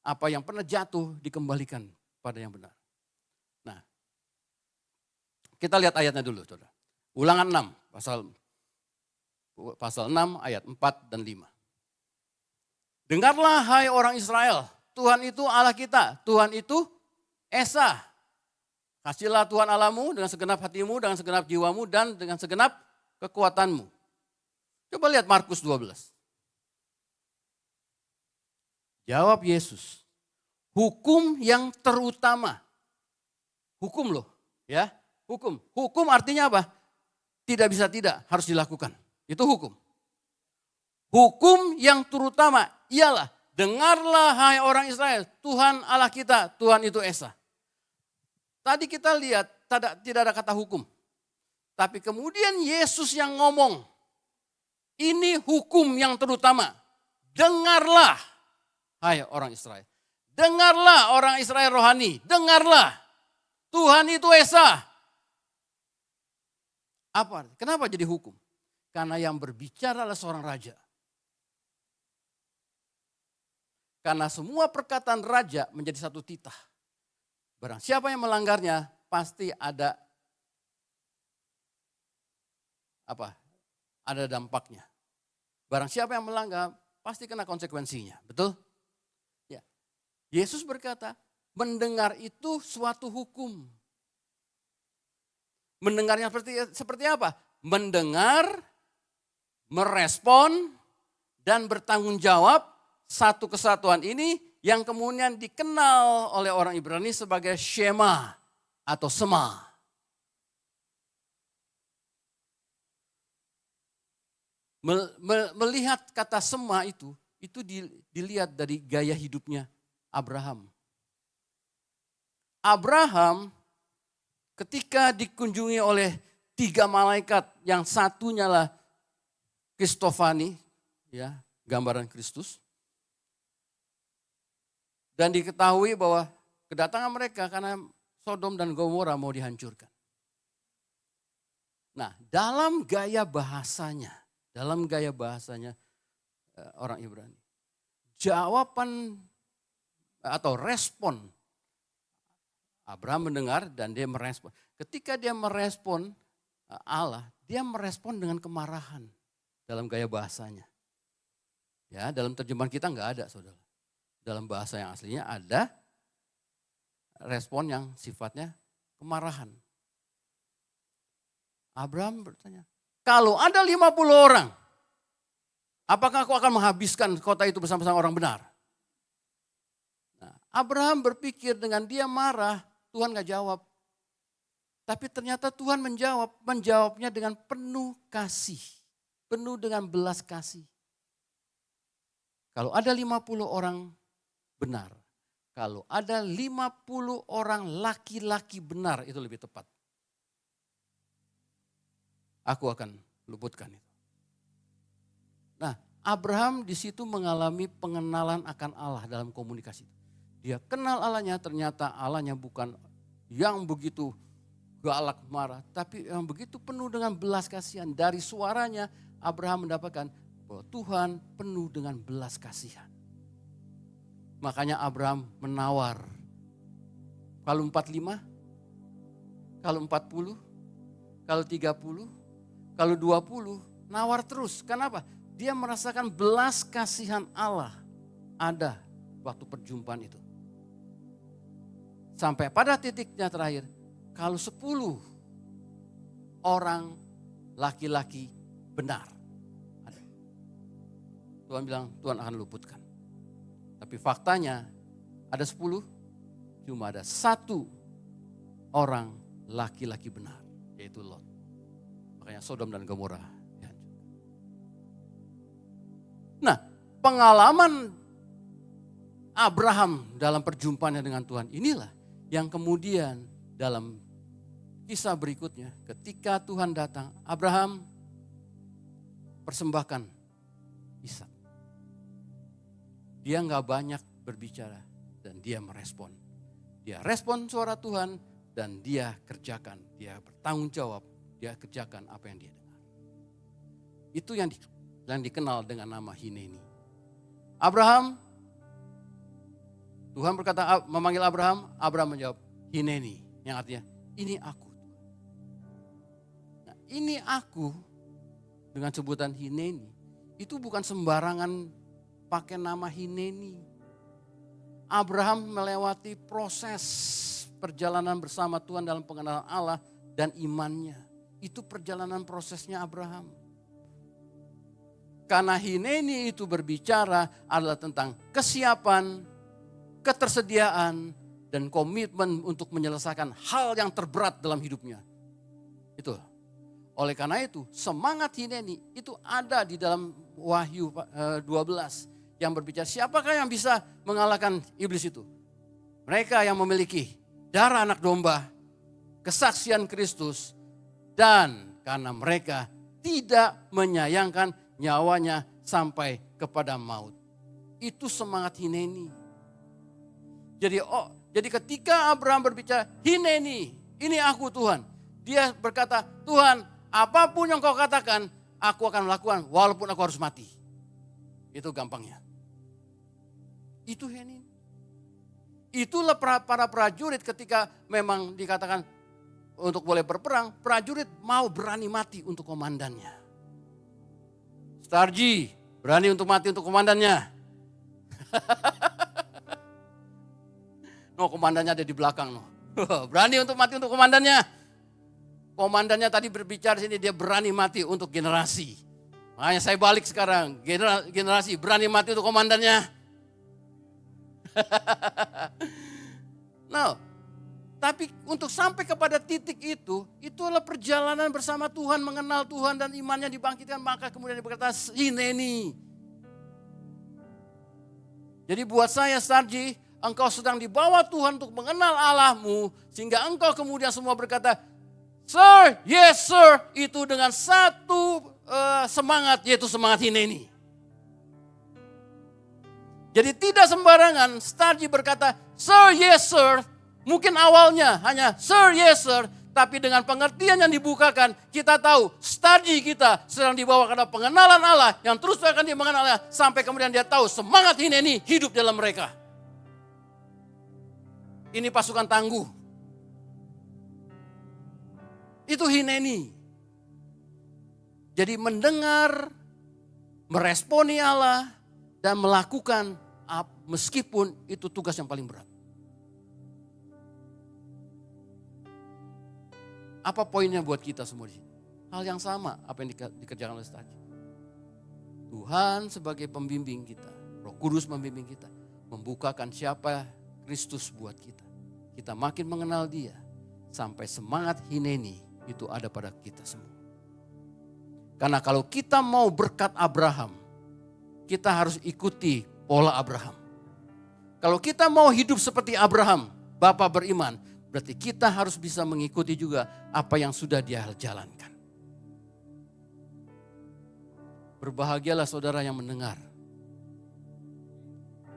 apa yang pernah jatuh dikembalikan pada yang benar. Nah, kita lihat ayatnya dulu, saudara. Ulangan 6, pasal 6 ayat 4 dan 5. Dengarlah hai orang Israel, Tuhan itu Allah kita, Tuhan itu Esa. Kasihlah Tuhan Allahmu dengan segenap hatimu, dengan segenap jiwamu, dan dengan segenap kekuatanmu. Coba lihat Markus 12. Jawab Yesus, hukum yang terutama. Hukum loh, ya, hukum. Hukum artinya apa? Tidak bisa tidak, harus dilakukan. Itu hukum. Hukum yang terutama ialah, dengarlah hai orang Israel, Tuhan Allah kita, Tuhan itu Esa. Tadi kita lihat tidak ada kata hukum. Tapi kemudian Yesus yang ngomong, ini hukum yang terutama. Dengarlah, hai orang Israel. Dengarlah orang Israel rohani. Dengarlah, Tuhan itu Esa. Apa? Kenapa jadi hukum? Karena yang berbicara adalah seorang raja. Karena semua perkataan raja menjadi satu titah. Barang siapa yang melanggarnya pasti ada ada dampaknya. Barang siapa yang melanggar pasti kena konsekuensinya, betul? Ya. Yesus berkata, mendengar itu suatu hukum. Mendengarnya seperti apa? Mendengar, merespon, dan bertanggung jawab satu kesatuan ini yang kemudian dikenal oleh orang Ibrani sebagai Shema atau Sema. Melihat kata Sema itu dilihat dari gaya hidupnya Abraham. Abraham ketika dikunjungi oleh 3 malaikat, yang satunya lah Kristofani, ya, gambaran Kristus. Dan diketahui bahwa kedatangan mereka karena Sodom dan Gomora mau dihancurkan. Nah, dalam gaya bahasanya orang Ibrani, jawaban atau respon Abraham mendengar dan dia merespon. Ketika dia merespon Allah, dia merespon dengan kemarahan dalam gaya bahasanya. Ya, dalam terjemahan kita enggak ada, saudara. Dalam bahasa yang aslinya ada respon yang sifatnya kemarahan. Abraham bertanya, kalau ada 50 orang, apakah aku akan menghabiskan kota itu bersama-sama orang benar? Nah, Abraham berpikir dengan dia marah, Tuhan gak jawab. Tapi ternyata Tuhan menjawabnya dengan penuh kasih, penuh dengan belas kasih. Kalau ada 50 orang benar, kalau ada 50 orang laki-laki benar, itu lebih tepat. Aku akan luputkan itu. Nah, Abraham di situ mengalami pengenalan akan Allah dalam komunikasi. Dia kenal Allahnya, ternyata Allahnya bukan yang begitu galak marah, tapi yang begitu penuh dengan belas kasihan. Dari suaranya Abraham mendapatkan bahwa Tuhan penuh dengan belas kasihan. Makanya Abraham menawar. Kalau 45, kalau 40, kalau 30, kalau 20, nawar terus. Kenapa? Dia merasakan belas kasihan Allah ada waktu perjumpaan itu. Sampai pada titiknya terakhir, kalau 10 orang laki-laki benar ada. Tuhan bilang Tuhan akan luputkan. Tapi faktanya ada 10, cuma ada 1 orang laki-laki benar, yaitu Lot. Makanya Sodom dan Gomora dihancurkan. Nah, pengalaman Abraham dalam perjumpaannya dengan Tuhan inilah yang kemudian dalam kisah berikutnya ketika Tuhan datang, Abraham persembahkan Ishak. Dia nggak banyak berbicara dan dia merespon. Dia respon suara Tuhan dan dia kerjakan, dia bertanggung jawab. Dia kerjakan apa yang dia dengar. Itu yang dikenal dengan nama Hineni. Abraham, Tuhan berkata memanggil Abraham, Abraham menjawab Hineni. Yang artinya ini aku. Nah, ini aku dengan sebutan Hineni. Itu bukan sembarangan pakai nama Hineni. Abraham melewati proses perjalanan bersama Tuhan dalam pengenalan Allah dan imannya. Itu perjalanan prosesnya Abraham. Karena Hineni itu berbicara adalah tentang kesiapan, ketersediaan, dan komitmen untuk menyelesaikan hal yang terberat dalam hidupnya. Itu. Oleh karena itu semangat Hineni itu ada di dalam Wahyu 12 yang berbicara siapakah yang bisa mengalahkan iblis itu. Mereka yang memiliki darah anak domba, kesaksian Kristus, dan karena mereka tidak menyayangkan nyawanya sampai kepada maut. Itu semangat Hineni. Jadi ketika Abraham berbicara, Hineni, ini aku Tuhan. Dia berkata, Tuhan apapun yang kau katakan, aku akan melakukan walaupun aku harus mati. Itu gampangnya. Itu Hineni. Itulah para prajurit ketika memang dikatakan untuk boleh berperang, prajurit mau berani mati untuk komandannya. Starji, berani untuk mati untuk komandannya. No, komandannya ada di belakang. No. Berani untuk mati untuk komandannya. Komandannya tadi berbicara sini, dia berani mati untuk generasi. Makanya saya balik sekarang, generasi berani mati untuk komandannya. No, tapi untuk sampai kepada titik itu adalah perjalanan bersama Tuhan, mengenal Tuhan dan imannya dibangkitkan, maka kemudian dia berkata, hineni. Jadi buat saya Sarji, engkau sedang dibawa Tuhan untuk mengenal Allahmu, sehingga engkau kemudian semua berkata, Sir, yes sir, itu dengan satu semangat, yaitu semangat hineni. Jadi tidak sembarangan Starji berkata, Sir, yes sir. Mungkin awalnya hanya Sir, yes sir. Tapi dengan pengertian yang dibukakan, kita tahu Starji kita sedang dibawa karena pengenalan Allah. Yang terus akan dia mengenal Allah. Sampai kemudian dia tahu semangat hineni hidup dalam mereka. Ini pasukan tangguh. Itu hineni. Jadi mendengar, meresponi Allah, dan melakukan meskipun itu tugas yang paling berat. Apa poinnya buat kita semua di sini? Hal yang sama apa yang dikerjakan oleh Starji. Tuhan sebagai pembimbing kita, Roh Kudus membimbing kita, membukakan siapa Kristus buat kita. Kita makin mengenal Dia, sampai semangat hineni itu ada pada kita semua. Karena kalau kita mau berkat Abraham, kita harus ikuti pola Abraham. Kalau kita mau hidup seperti Abraham, Bapa beriman, berarti kita harus bisa mengikuti juga apa yang sudah dia jalankan. Berbahagialah saudara yang mendengar.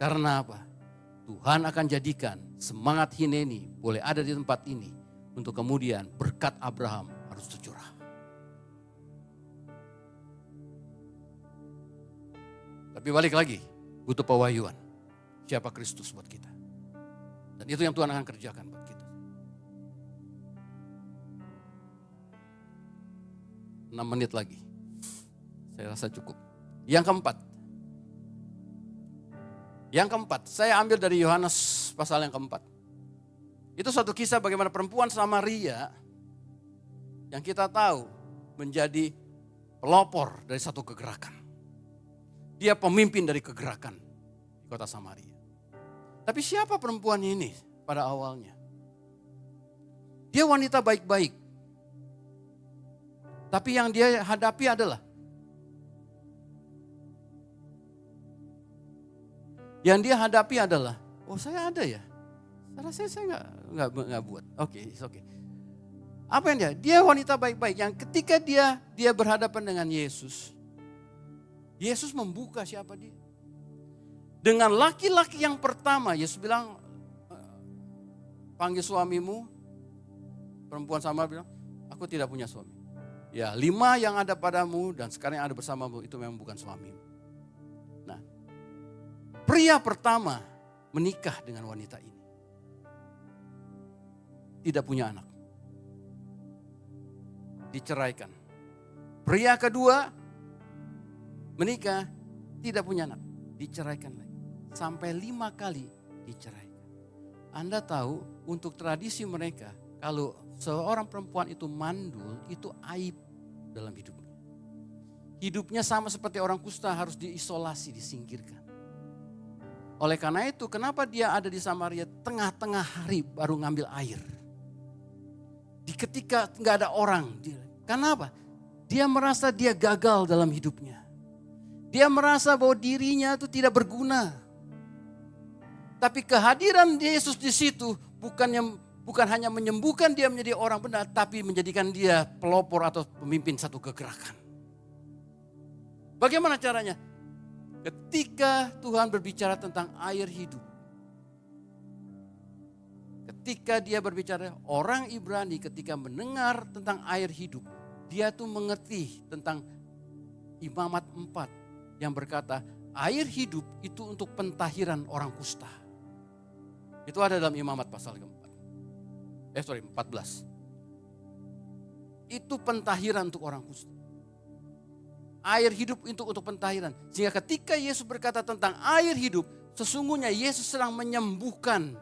Karena apa? Tuhan akan jadikan semangat hineni boleh ada di tempat ini. Untuk kemudian berkat Abraham harus tercurah. Tapi balik lagi, butuh pewahyuan. Siapa Kristus buat kita. Dan itu yang Tuhan akan kerjakan buat kita. 6 menit lagi. Saya rasa cukup. Yang keempat, saya ambil dari Yohanes pasal yang keempat. Itu suatu kisah bagaimana perempuan Samaria yang kita tahu menjadi pelopor dari satu kegerakan. Dia pemimpin dari kegerakan di kota Samaria. Tapi siapa perempuan ini pada awalnya? Dia wanita baik-baik. Tapi yang dia hadapi adalah oh saya ada ya. Saya nggak buat. Oke. Apa yang dia wanita baik-baik yang ketika dia berhadapan dengan Yesus membuka siapa dia. Dengan laki-laki yang pertama, Yesus bilang, panggil suamimu. Perempuan sama bilang, aku tidak punya suami. Ya 5 yang ada padamu dan sekarang yang ada bersamamu itu memang bukan suamimu. Nah, pria pertama menikah dengan wanita ini. Tidak punya anak. Diceraikan. Pria kedua menikah, tidak punya anak. Diceraikan lagi. Sampai 5 kali diceraikan. Anda tahu untuk tradisi mereka, kalau seorang perempuan itu mandul, itu aib dalam hidupnya. Hidupnya sama seperti orang kusta, harus diisolasi, disingkirkan. Oleh karena itu, kenapa dia ada di Samaria tengah-tengah hari baru ngambil air? Ketika nggak ada orang. Kenapa? Dia merasa dia gagal dalam hidupnya. Dia merasa bahwa dirinya itu tidak berguna. Tapi kehadiran Yesus di situ bukan hanya menyembuhkan dia menjadi orang benar, tapi menjadikan dia pelopor atau pemimpin satu kegerakan. Bagaimana caranya? Ketika Tuhan berbicara tentang air hidup. Ketika dia berbicara, orang Ibrani ketika mendengar tentang air hidup, dia tuh mengerti tentang Imamat 4 yang berkata, air hidup itu untuk pentahiran orang kusta. Itu ada dalam Imamat pasal keempat. 14. Itu pentahiran untuk orang kusta. Air hidup itu untuk pentahiran. Sehingga ketika Yesus berkata tentang air hidup, sesungguhnya Yesus sedang menyembuhkan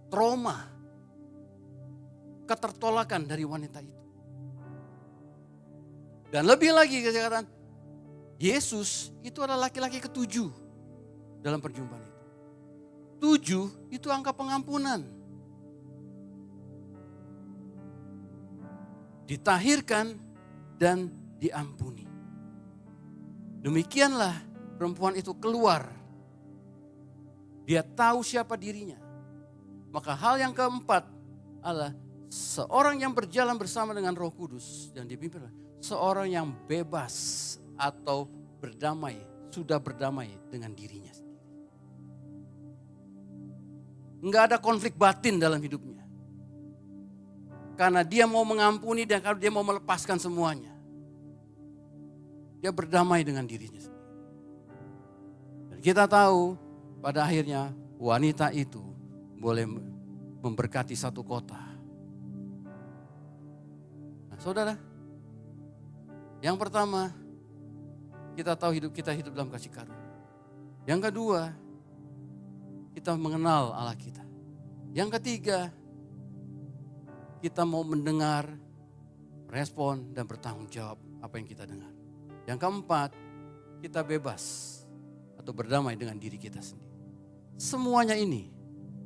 trauma, ketertolakan dari wanita itu. Dan lebih lagi dikatakan, Yesus itu adalah laki-laki ketujuh dalam perjumpaan itu. 7 itu angka pengampunan. Ditahirkan dan diampuni. Demikianlah perempuan itu keluar. Dia tahu siapa dirinya. Maka hal yang keempat adalah seorang yang berjalan bersama dengan Roh Kudus dan dipimpin seorang yang bebas atau berdamai, sudah berdamai dengan dirinya sendiri. Enggak ada konflik batin dalam hidupnya. Karena dia mau mengampuni dan kalau dia mau melepaskan semuanya. Dia berdamai dengan dirinya sendiri. Dan kita tahu pada akhirnya wanita itu boleh memberkati satu kota. Nah, saudara, yang pertama, kita tahu kita hidup dalam kasih karunia. Yang kedua, kita mengenal Allah kita. Yang ketiga, kita mau mendengar, respon dan bertanggung jawab apa yang kita dengar. Yang keempat, kita bebas atau berdamai dengan diri kita sendiri. Semuanya ini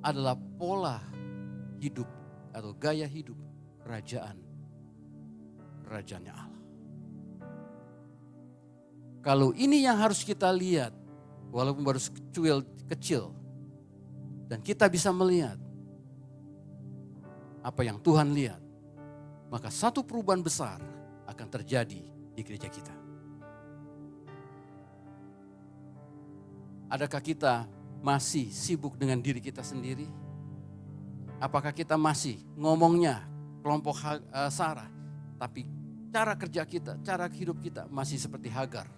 adalah pola hidup atau gaya hidup kerajaannya Allah. Kalau ini yang harus kita lihat, walaupun baru kecil, dan kita bisa melihat apa yang Tuhan lihat, maka satu perubahan besar akan terjadi di gereja kita. Adakah kita masih sibuk dengan diri kita sendiri? Apakah kita masih ngomongnya kelompok Sarah, tapi cara kerja kita, cara hidup kita masih seperti Hagar,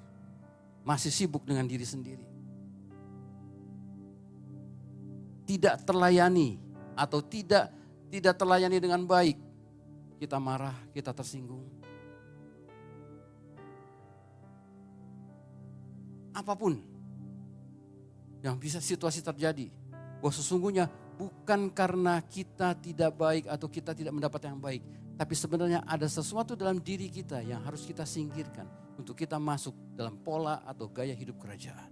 masih sibuk dengan diri sendiri? Tidak terlayani atau tidak terlayani dengan baik. Kita marah, kita tersinggung. Apapun yang bisa situasi terjadi, bahwa sesungguhnya bukan karena kita tidak baik atau kita tidak mendapat yang baik, tapi sebenarnya ada sesuatu dalam diri kita yang harus kita singkirkan untuk kita masuk dalam pola atau gaya hidup kerajaan.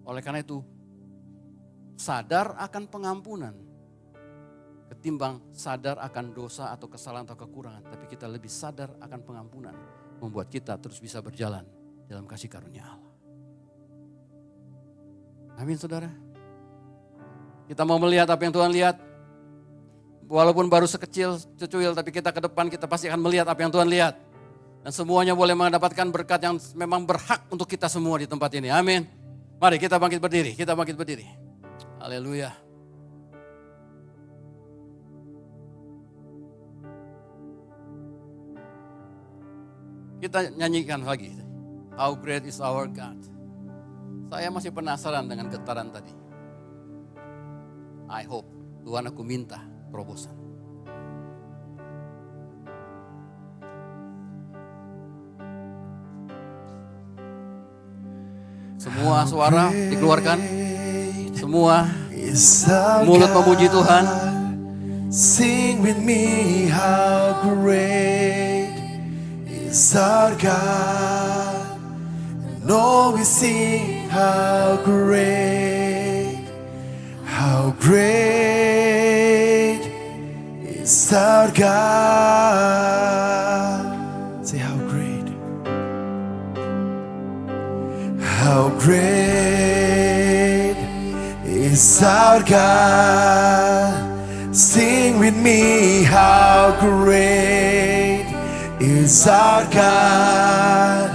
Oleh karena itu, sadar akan pengampunan ketimbang sadar akan dosa atau kesalahan atau kekurangan. Tapi kita lebih sadar akan pengampunan, membuat kita terus bisa berjalan dalam kasih karunia Allah. Amin, saudara. Kita mau melihat apa yang Tuhan lihat. Walaupun baru sekecil, secuil, tapi kita ke depan kita pasti akan melihat apa yang Tuhan lihat. Dan semuanya boleh mendapatkan berkat yang memang berhak untuk kita semua di tempat ini. Amin. Mari kita bangkit berdiri, Haleluya. Kita nyanyikan lagi. How great is our God. Saya masih penasaran dengan getaran tadi. I hope Tuhan aku minta terobosan. Semua suara dikeluarkan. Semua mulut memuji Tuhan. Sing with me, how great is our God. And all we sing, how great is our God. Say how great. How great is our God. Sing with me, how great is our God.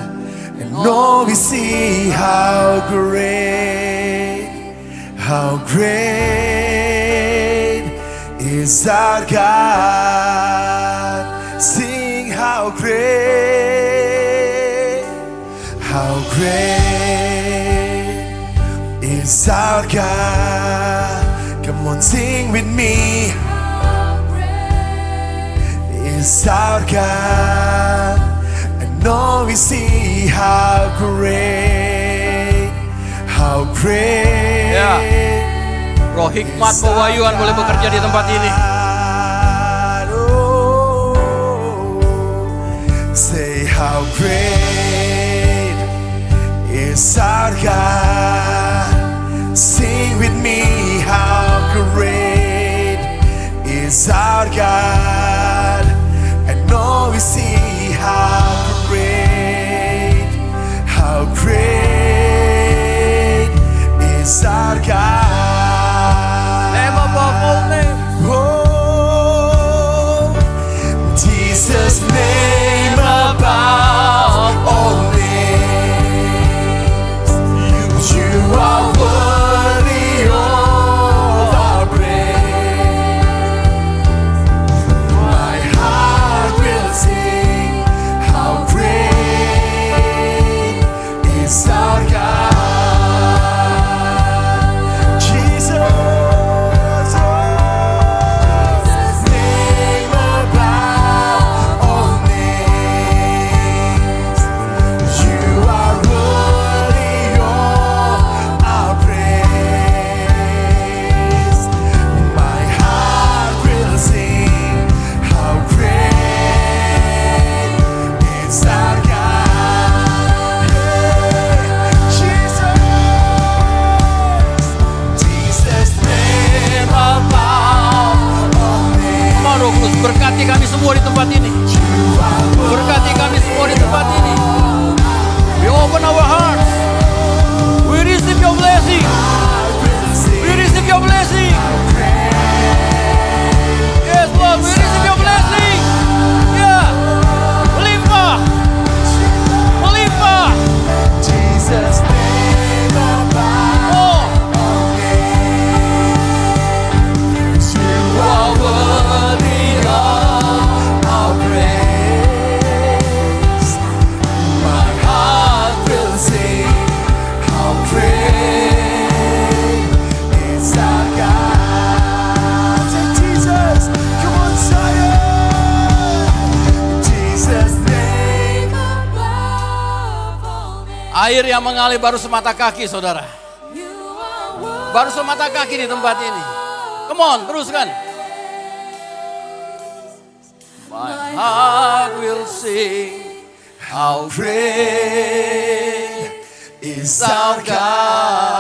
And all we see, how great is our God. Sing how great is our God. Come on, sing with me. How great is our God. And all we see, how great Ya, roh hikmat pewahyuan boleh bekerja di tempat ini. Say how great is our God. Sing Air yang mengalir baru semata kaki, saudara. Baru semata kaki di tempat ini. Come on, teruskan. My heart will sing, how great is our God.